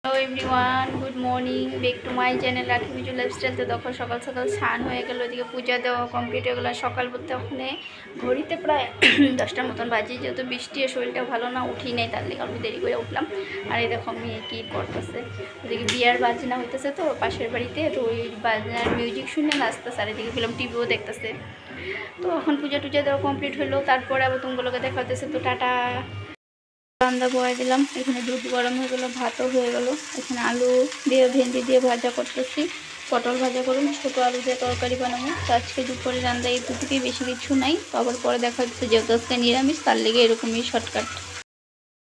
Hello everyone, good morning, back to my channel রাখি Biju lifestyle. তো দেখো সকাল সকাল স্নান হয়ে গেলো, এদিকে পূজা দেওয়া কমপ্লিট হয়ে গেলো। সকাল বলতে ওখানে ঘড়িতে প্রায় 10টার মতন বাজে, যেহেতু বৃষ্টি শরীরটা ভালো না, উঠি নেই, তার লেগে অল্প দেরি করে উঠলাম। আর এই দেখো মেয়ে কী করতেছে, ওদিকে বিয়ার বাজনা হইতেছে তো পাশের বাড়িতে, তো ওই বাজনার মিউজিক শুনে নাচতেছে, আর এদিকে ফিল্ম টিভিও দেখতেছে। তো এখন পূজা টুজা দেওয়া কমপ্লিট হলো, তারপরে আবার তোমাগুলোকে দেখা হইতেছে। তো টাটা, রান্না বয়ে দিলাম, এখানে দুধ গরম হয়ে গেলো, ভাতও হয়ে গেলো। এখানে আলু দিয়ে ভেন্ডি দিয়ে ভাজা করতেছি, পটল ভাজা করুন, ছোটো আলু দিয়ে তরকারি বানাবো। তো আজকে দুপুরে রান্না এই দুদিকেই, বেশি কিছু নাই। তো আবার পরে দেখা হচ্ছে, যেহেতু আজকে নিরামিষ, তার লেগে এরকমই শর্টকাট।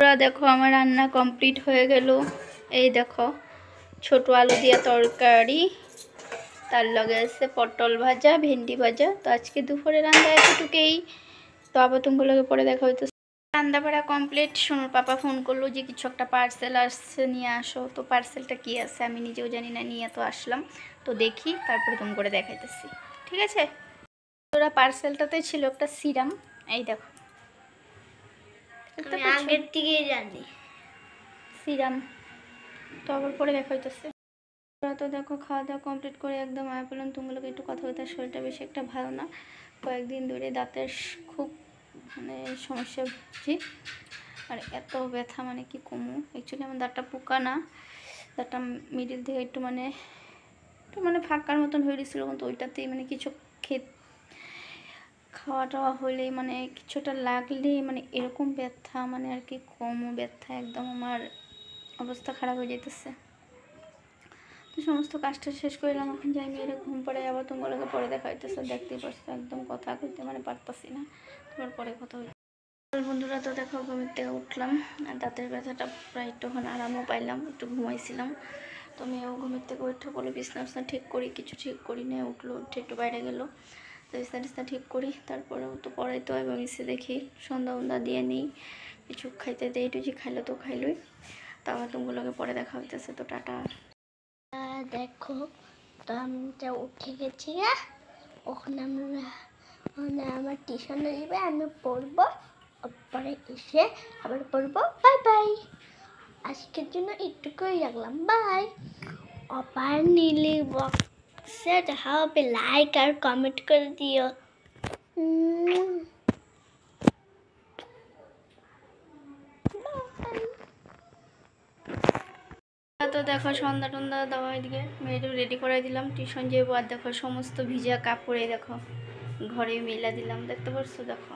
ওরা দেখো আমার রান্না কমপ্লিট হয়ে গেল। এই দেখো ছোটো আলু দিয়ে তরকারি, তার লগে আছে পটল ভাজা, ভেন্ডি ভাজা। তো আজকে দুপুরে রান্না এতটুকুই। তো আবার তোমাগুলোকে পরে দেখা হইতো। রান্না বাড়া কমপ্লিট। সোনুর পাপা ফোন করলো যে কিছু একটা পার্সেল আসছে, নিয়ে আসো। তো পার্সেলটা কি আছে আমি নিজেও জানি না, নিয়ে তো আসলাম। তো দেখি, তারপরে তুমি করে দেখাইতেছি, ঠিক আছে? তোরা পার্সেলটাতে ছিল একটা সিরাম, এই দেখো, আগের থেকেই জানি সিরাম। তো আবার পরে দেখাইতেছে। তোরা তো দেখো খাওয়া দাওয়া কমপ্লিট করে একদম আয়া পেলাম। তুমগুলোকে একটু কথা বলতে, শরীরটা বেশি একটা ভালো না, কয়েকদিন ধরে দাঁতের খুব সমস্যা হচ্ছে। আর এত ব্যথা, কি কমু। অ্যাকচুয়ালি আমার দাঁতটা পোকা না, দাঁতটা মিডিল থেকে একটু ফাঁকার মতন হয়ে গেছিলো, কিন্তু ওইটাতেই কিছু খাওয়া টাওয়া হলে কিছুটা লাগলে এরকম ব্যথা, আর কি কমু ব্যথা, একদম আমার অবস্থা খারাপ হয়ে যেতেছে। তো সমস্ত কাজটা শেষ করলাম, এখন যাই মেয়েরা ঘুম পড়ে, আবার তোমাগুলোকে পরে দেখা হইতেছে। দেখতেই পাচ্ছ একদম কথা কইতে পারতাছি না, তোমার পরে কথা হইতে। বন্ধুরা তো দেখো ঘুমের থেকে উঠলাম, আর দাঁতের ব্যথাটা প্রায় একটুখানি আরামও পাইলাম, একটু ঘুমাইছিলাম। তো মেয়েও ঘুমের থেকে উঠে বলে বিছনা ঠিক করি, কিছু ঠিক করি না, উঠলো, উঠে একটু বাইরে গেলো। তো বিছনা ঠিক করি, তারপরেও তো পড়াইতে হয়, এবং এসে দেখি সন্ধ্যা দিয়ে নিই, কিছু খাইতে দেই, টুচি খাইলে তো খাইলই। তো আবার তোমাগুলোকে পরে দেখা হইতেছে। তো টাটা। দেখো তো আমি উঠে গেছি, ওখানে আমার টিউশনে যাবে, আমি পড়বো, পরে এসে আবার পড়বো। বাই বাই, আজকের জন্য একটুকুই রাখলাম, বাই। আবার নীলি বক্সে দেখা হবে, লাইক আর কমেন্ট করে দিও। তো দেখো সন্ধ্যা টন্ধা দেওয়া, এদিকে মেয়েটাও রেডি করে দিলাম, টিউশন যাবো। আর দেখো সমস্ত ভিজা কাপড়ে দেখো ঘরে মেলা দিলাম, দেখতে পাচ্ছো? দেখো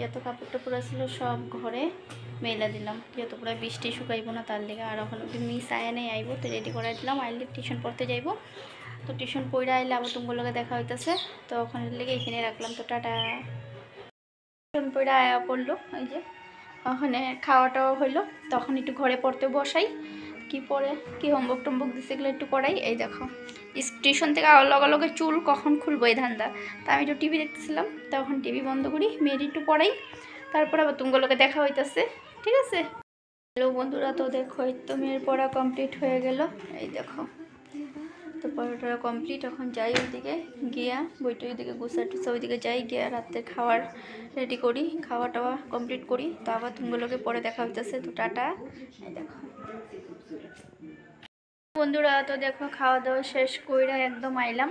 যত কাপড় টাপড় ছিল সব ঘরে মেলা দিলাম, যেহেতু পুরো বৃষ্টি শুকাইবো না, তার লেগে। আর ওখানে মিস আয়া নেই, আইব, তো রেডি করে দিলাম। আইলে টিউশন পড়তে যাইবো। তো টিউশন পড়ে আইলে আবার তোমাগুলোকে দেখা হইতেছে। তো ওখানে লেগে এখানে রাখলাম। তো টাটা। টিউশন পড়ে আয়া পড়লো, ওই যে ওখানে খাওয়া টাওয়া হইলো, তখন একটু ঘরে পড়তে বসাই, কি পরে কি হোমওয়ার্ক টোমওয়ার্ক দিচ্ছে এগুলো একটু করাই। এই দেখো টিউশন থেকে লগে চুল কখন খুলবো এই ধান্দা। তা আমি একটু টিভি দেখতেছিলাম, তখন টিভি বন্ধ করি, মেয়ের একটু পড়াই, তারপর আবার তুমগুলোকে দেখা হইতেছে, ঠিক আছে? হ্যালো বন্ধুরা, তো দেখো এই তো মেয়ের পড়া কমপ্লিট হয়ে গেল, এই দেখো। তো পড়াটা কমপ্লিট, এখন যাই ওইদিকে গিয়া বইটা ওইদিকে গুছা টুসা, ওইদিকে যাই গিয়া রাতে খাওয়ার রেডি করি, খাওয়া টাওয়া কমপ্লিট করি। তো আবার তুমগুলোকে পরে দেখা হইতেছে। তো টাটা। এই দেখো বন্ধুরা, তো দেখো খাওয়া দাওয়া শেষ কইরা একদম আইলাম,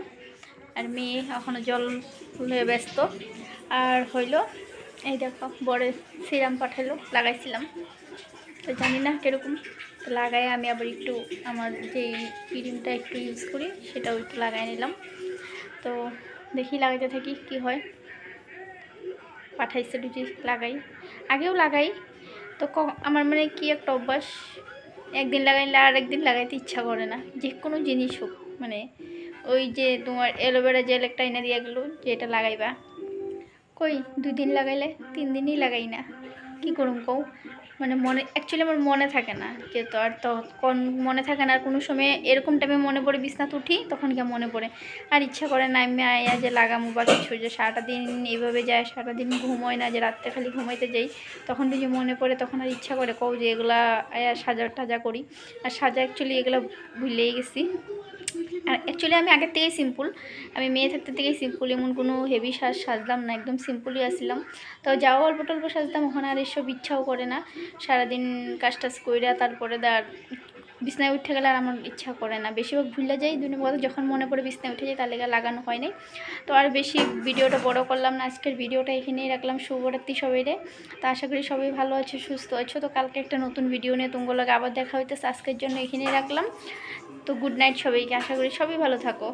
আর মেয়ে এখনো জল হয়ে ব্যস্ত। আর হইলো এই দেখো বড় সিরাম পাঠালো, লাগাইছিলাম, তো জানি না কিরকম। তো লাগাই আমি আবার একটু আমার যেই ক্রিমটা একটু ইউজ করি সেটাও একটু লাগাই নিলাম। তো দেখি লাগাইতে থাকি কি হয়। পাঠাইছে টুচি, লাগাই, আগেও লাগাই। তো আমার কি একটা অভ্যাস, একদিন লাগাইলে আর একদিন লাগাইতে ইচ্ছা করে না, যে কোনো জিনিস হোক। ওই যে তোমার অ্যালোভেরা জেল একটা এনে দিয়ে গেলো যে এটা লাগাইবা, কই 2 দিন লাগাইলে 3 দিনই লাগাই না, কি করুম কও? মনে অ্যাকচুয়ালি আমার মনে থাকে না, যেহেতু আর তখন মনে থাকে না। আর কোনো সময় এরকম টাইমে মনে পড়ে, বিছনাতে উঠি তখন কি মনে পড়ে, আর ইচ্ছা করে না আমি আয়া যে লাগামো বা কিছু, যে সারাটা দিন এইভাবে যায়, সারাটা দিন ঘুমোয় না, যে রাত্রে খালি ঘুমাইতে যাই, তখন যদি মনে পড়ে তখন আর ইচ্ছা করে কও যে এগুলা আয়া সাজা টাজা করি। আর সাজা অ্যাকচুয়ালি এগুলো ভুলেই গেছি। আর অ্যাকচুয়ালি আমি আগের থেকেই সিম্পল, আমি মেয়ে থাকতে থেকেই সিম্পল, এমন কোনো হেভি সাজলাম না, একদম সিম্পলই আসছিলাম। তো যাও অল্প টল্প সাজতাম, ওখানে আর এসব ইচ্ছাও করে না। সারাদিন কাজ টাজ কইরা তারপরে বিছনায় উঠে গেলে আর আমার ইচ্ছা করে না, বেশিরভাগ ভুলে যাই। 2 নম্বর কথা যখন মনে পড়ে বিছনায় উঠে যাই, তার লেগে লাগানো হয় নাই। তো আর বেশি ভিডিওটা বড় করলাম না, আজকের ভিডিওটা এখানেই রাখলাম। শুভরাত্রি সবাইরে। তো আশা করি সবাই ভালো আছো, সুস্থ আছো। তো কালকে একটা নতুন ভিডিও নিয়ে তোমার লগে আবার দেখা হইতেছে। আজকের জন্য এখানেই রাখলাম। তো গুড নাইট সবাইকে, আশা করি সবাই ভালো থাকো।